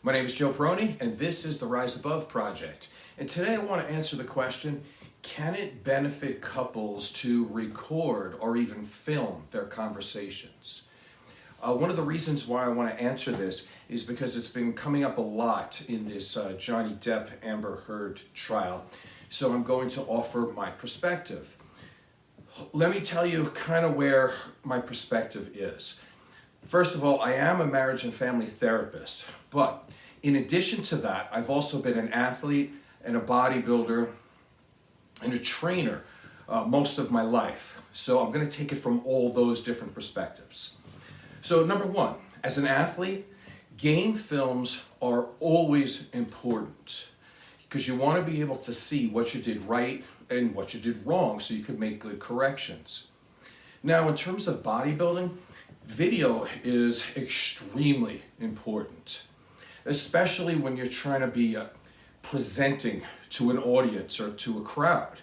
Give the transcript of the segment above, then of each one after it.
My name is Joe Peroni, and this is the Rise Above Project. And today I want to answer the question, can it benefit couples to record or even film their conversations? One of the reasons why I want to answer this is because it's been coming up a lot in this Johnny Depp Amber Heard trial. So I'm going to offer my perspective. Let me tell you kind of where my perspective is. First of all, I am a marriage and family therapist, but in addition to that, I've also been an athlete and a bodybuilder and a trainer most of my life. So I'm going to take it from all those different perspectives. So number one, as an athlete, game films are always important because you want to be able to see what you did right and what you did wrong so you could make good corrections. Now, in terms of bodybuilding, video is extremely important, especially when you're trying to be presenting to an audience or to a crowd.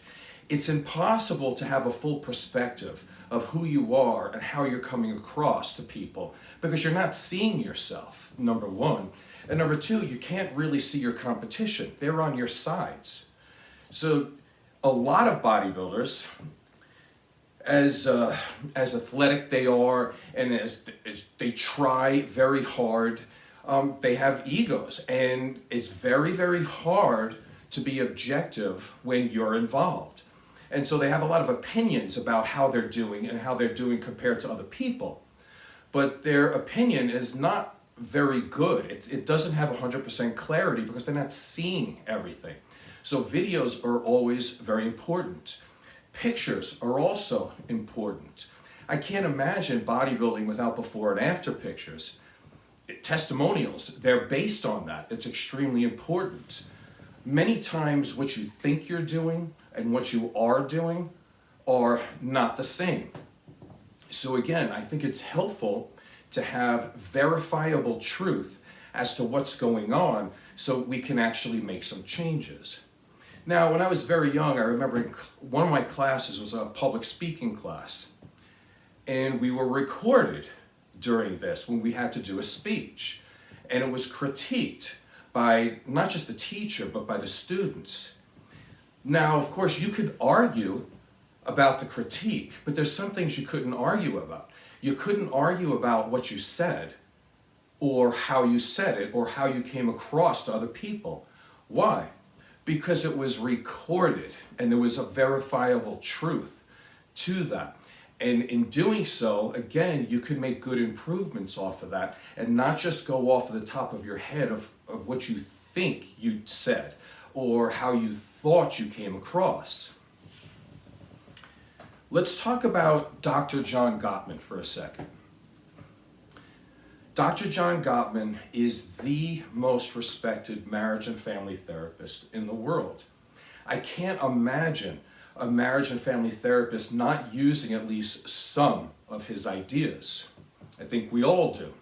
It's impossible to have a full perspective of who you are and how you're coming across to people because you're not seeing yourself, number one. And number two, you can't really see your competition. They're on your sides. So a lot of bodybuilders, as athletic they are and as they try very hard, they have egos, and it's very, very hard to be objective when you're involved. And so they have a lot of opinions about how they're doing and how they're doing compared to other people. But their opinion is not very good. It doesn't have 100% clarity because they're not seeing everything. So videos are always very important. Pictures are also important. I can't imagine bodybuilding without before and after pictures. Testimonials, they're based on that. It's extremely important. Many times what you think you're doing and what you are doing are not the same. So again, I think it's helpful to have verifiable truth as to what's going on so we can actually make some changes. Now, when I was very young, I remember one of my classes was a public speaking class, and we were recorded during this when we had to do a speech, and it was critiqued by not just the teacher but by the students. Now, of course, you could argue about the critique, but there's some things you couldn't argue about. You couldn't argue about what you said or how you said it or how you came across to other people. Why? Because it was recorded and there was a verifiable truth to that. And in doing so, again, you can make good improvements off of that and not just go off of the top of your head of what you think you said or how you thought you came across. Let's talk about Dr. John Gottman for a second. Dr. John Gottman is the most respected marriage and family therapist in the world. I can't imagine a marriage and family therapist not using at least some of his ideas. I think we all do.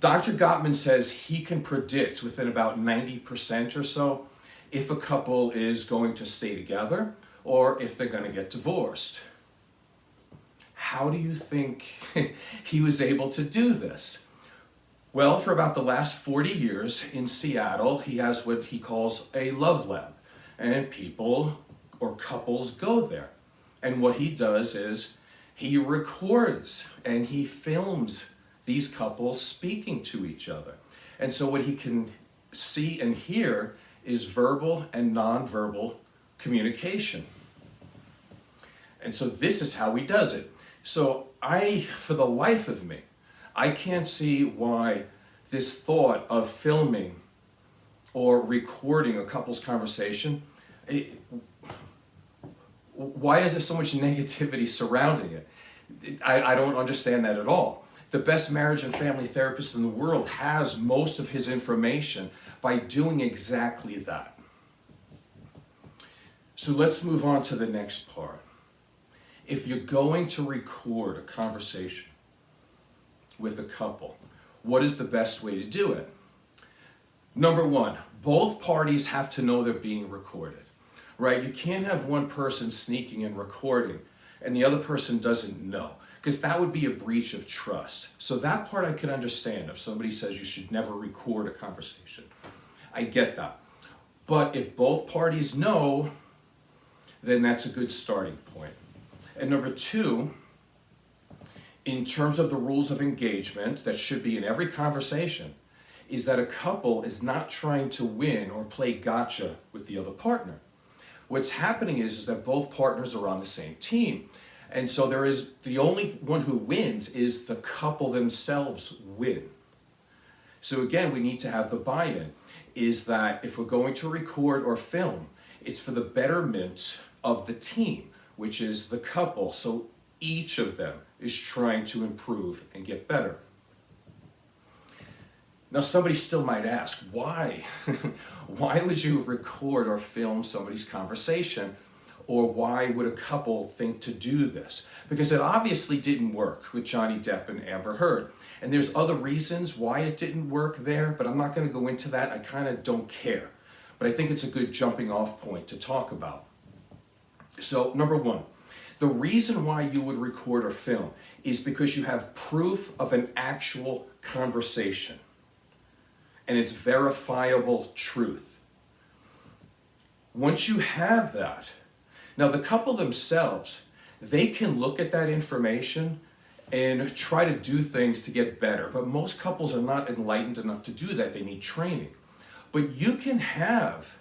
Dr. Gottman says he can predict within about 90% or so if a couple is going to stay together or if they're going to get divorced. How do you think he was able to do this? Well, for about the last 40 years in Seattle, he has what he calls a love lab. And people or couples go there. And what he does is he records and he films these couples speaking to each other. And so what he can see and hear is verbal and nonverbal communication. And so this is how he does it. So for the life of me, I can't see why this thought of filming or recording a couple's conversation, why is there so much negativity surrounding it? I don't understand that at all. The best marriage and family therapist in the world has most of his information by doing exactly that. So let's move on to the next part. If you're going to record a conversation with a couple, what is the best way to do it? Number one, both parties have to know they're being recorded, right? You can't have one person sneaking and recording and the other person doesn't know. because that would be a breach of trust. So that part I could understand if somebody says you should never record a conversation. I get that. But if both parties know, then that's a good starting point. And number two, in terms of the rules of engagement that should be in every conversation, is that a couple is not trying to win or play gotcha with the other partner. What's happening is that both partners are on the same team. And so the only one who wins is the couple themselves win. So again, we need to have the buy-in, is that if we're going to record or film, it's for the betterment of the team, which is the couple. So each of them is trying to improve and get better. Now somebody still might ask, why? Why would you record or film somebody's conversation? Or why would a couple think to do this? Because it obviously didn't work with Johnny Depp and Amber Heard. And there's other reasons why it didn't work there, but I'm not going to go into that. I kind of don't care. But I think it's a good jumping off point to talk about. So number one, the reason why you would record or film is because you have proof of an actual conversation. And it's verifiable truth. Once you have that, now the couple themselves, they can look at that information and try to do things to get better. But most couples are not enlightened enough to do that. They need training. But you can have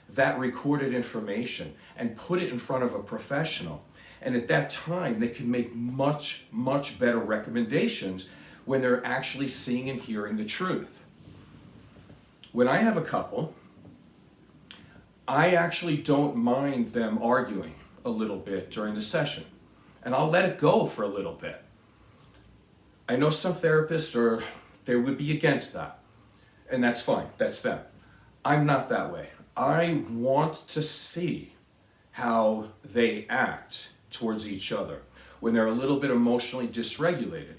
that recorded information and put it in front of a professional. And at that time, they can make much, much better recommendations when they're actually seeing and hearing the truth. When I have a couple, I actually don't mind them arguing a little bit during the session. And I'll let it go for a little bit. I know some therapists they would be against that. And that's fine, that's them. I'm not that way. I want to see how they act towards each other when they're a little bit emotionally dysregulated.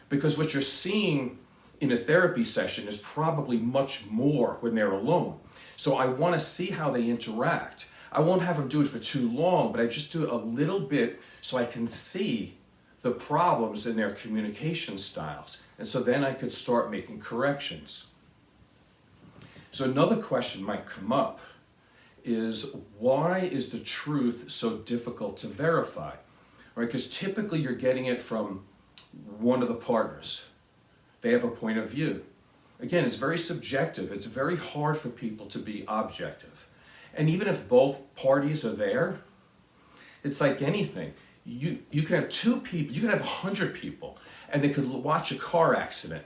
Because what you're seeing in a therapy session is probably much more when they're alone. So I want to see how they interact. I won't have them do it for too long, but I just do it a little bit so I can see the problems in their communication styles. And so then I could start making corrections. So another question might come up is, why is the truth so difficult to verify? Right? Because typically you're getting it from one of the partners. They have a point of view. Again, it's very subjective. It's very hard for people to be objective. And even if both parties are there, it's like anything. You can have two people, you can have 100 people, and they could watch a car accident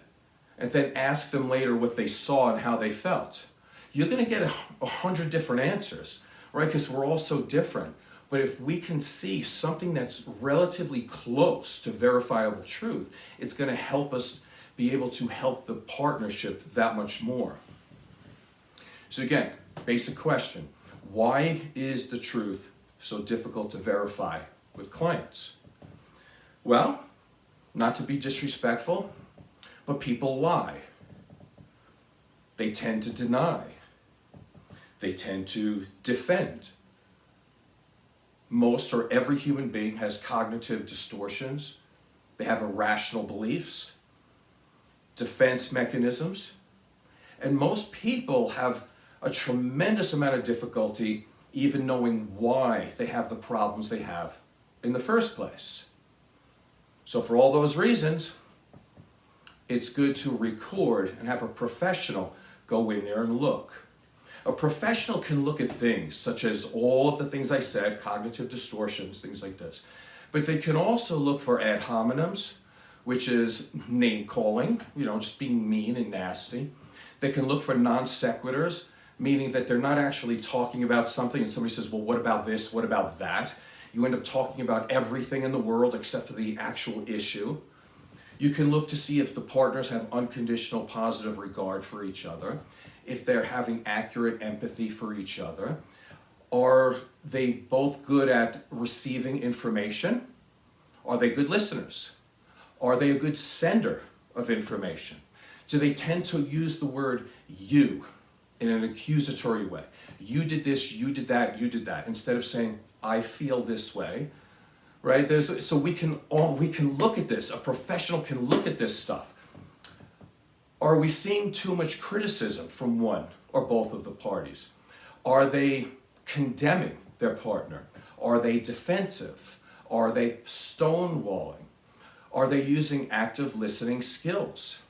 and then ask them later what they saw and how they felt. You're going to get 100 different answers, right? Because we're all so different. But if we can see something that's relatively close to verifiable truth, it's going to help us be able to help the partnership that much more. So again, basic question. Why is the truth so difficult to verify with clients? Well, not to be disrespectful, but people lie. They tend to deny. They tend to defend. Most or every human being has cognitive distortions. They have irrational beliefs, defense mechanisms, and most people have a tremendous amount of difficulty even knowing why they have the problems they have in the first place. So for all those reasons, it's good to record and have a professional go in there and look. A professional can look at things such as all of the things I said, cognitive distortions, things like this. But they can also look for ad hominems, which is name calling, just being mean and nasty. They can look for non sequiturs, meaning that they're not actually talking about something and somebody says, well, what about this? What about that? You end up talking about everything in the world except for the actual issue. You can look to see if the partners have unconditional positive regard for each other, if they're having accurate empathy for each other. Are they both good at receiving information? Are they good listeners? Are they a good sender of information? Do they tend to use the word you in an accusatory way? You did this, you did that, instead of saying, I feel this way, right? So we can look at this. A professional can look at this stuff. Are we seeing too much criticism from one or both of the parties? Are they condemning their partner? Are they defensive? Are they stonewalling? Are they using active listening skills?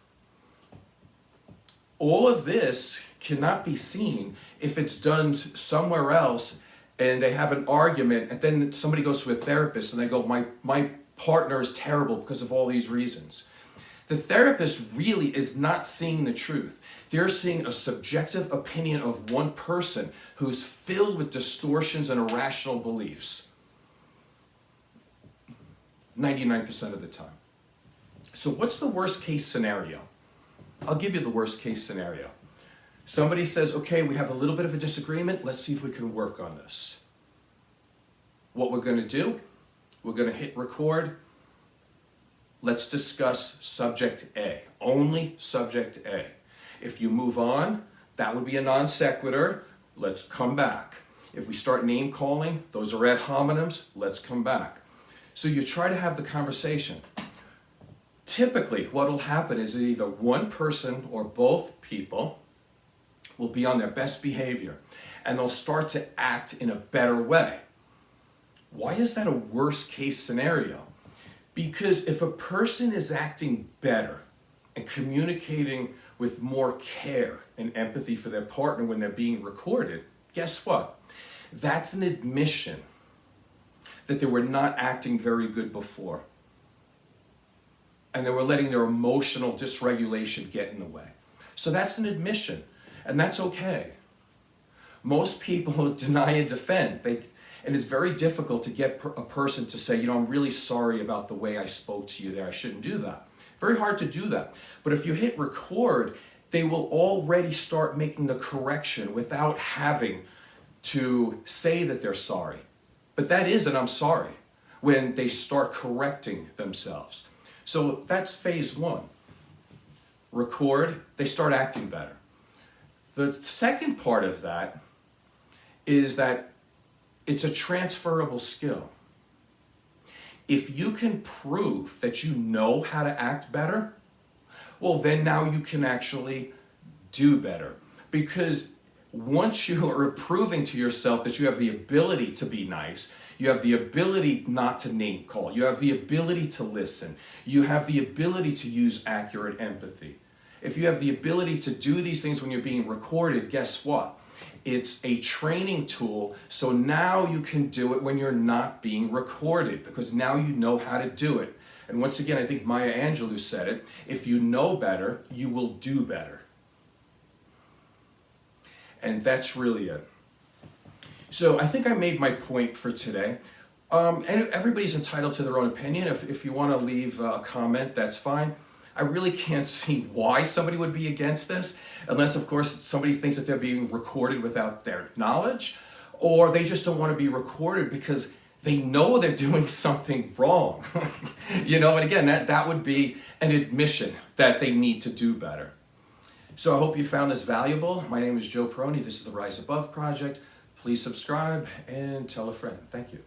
All of this cannot be seen if it's done somewhere else and they have an argument and then somebody goes to a therapist and they go, my partner is terrible because of all these reasons. The therapist really is not seeing the truth. They're seeing a subjective opinion of one person who's filled with distortions and irrational beliefs. 99% of the time. So what's the worst case scenario? I'll give you the worst case scenario. Somebody says, okay, we have a little bit of a disagreement. Let's see if we can work on this. What we're going to do, we're going to hit record. Let's discuss subject A, only subject A. If you move on, that would be a non sequitur. Let's come back. If we start name calling, those are ad hominems. Let's come back. So you try to have the conversation. Typically, what will happen is that either one person or both people will be on their best behavior and they'll start to act in a better way. Why is that a worst case scenario? Because if a person is acting better and communicating with more care and empathy for their partner when they're being recorded, guess what? That's an admission that they were not acting very good before. And they were letting their emotional dysregulation get in the way. So that's an admission, and that's okay. Most people deny and defend. And it's very difficult to get a person to say, I'm really sorry about the way I spoke to you there. I shouldn't do that. Very hard to do that. But if you hit record, they will already start making the correction without having to say that they're sorry. But that is an I'm sorry when they start correcting themselves. So that's phase one. Record, they start acting better. The second part of that is that it's a transferable skill. If you can prove that you know how to act better, well, then now you can actually do better. Because once you are proving to yourself that you have the ability to be nice, you have the ability not to name call, you have the ability to listen, you have the ability to use accurate empathy. If you have the ability to do these things when you're being recorded, guess what? It's a training tool, so now you can do it when you're not being recorded, because now you know how to do it. And once again, I think Maya Angelou said it, if you know better, you will do better. And that's really it. So I think I made my point for today. And everybody's entitled to their own opinion. If you want to leave a comment, that's fine. I really can't see why somebody would be against this, unless, of course, somebody thinks that they're being recorded without their knowledge, or they just don't want to be recorded because they know they're doing something wrong. And again, that would be an admission that they need to do better. So I hope you found this valuable. My name is Joe Peroni. This is the Rise Above Project. Please subscribe and tell a friend. Thank you.